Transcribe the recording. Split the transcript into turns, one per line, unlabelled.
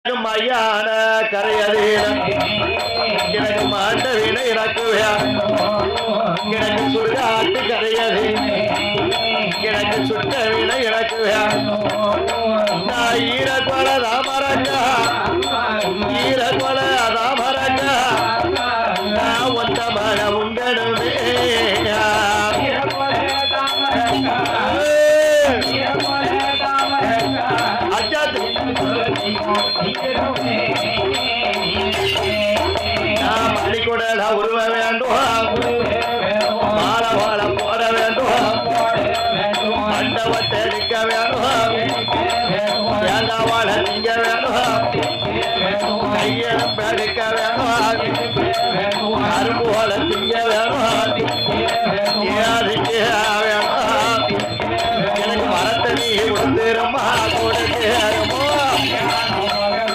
மையான கரையதேன எனக்கு மாண்டவினை இறக்குவியா எனக்கு சுடுகாட்டு கரையதே எனக்கு சுட்ட வினை இறக்குவியா நான் ஈரக்கொல ராமராஜா ஈரக்கொல ராமராஜா நான் ஒத்த மக உண்டனுமே பள்ளிக்கூட உருவ வேண்டும் மாலை வாழ போட வேண்டும் மண்டபத்தை எடுக்க வேண்டும் ஏண்டா வாழ திங்க வேண்டும் கையெழுப்பு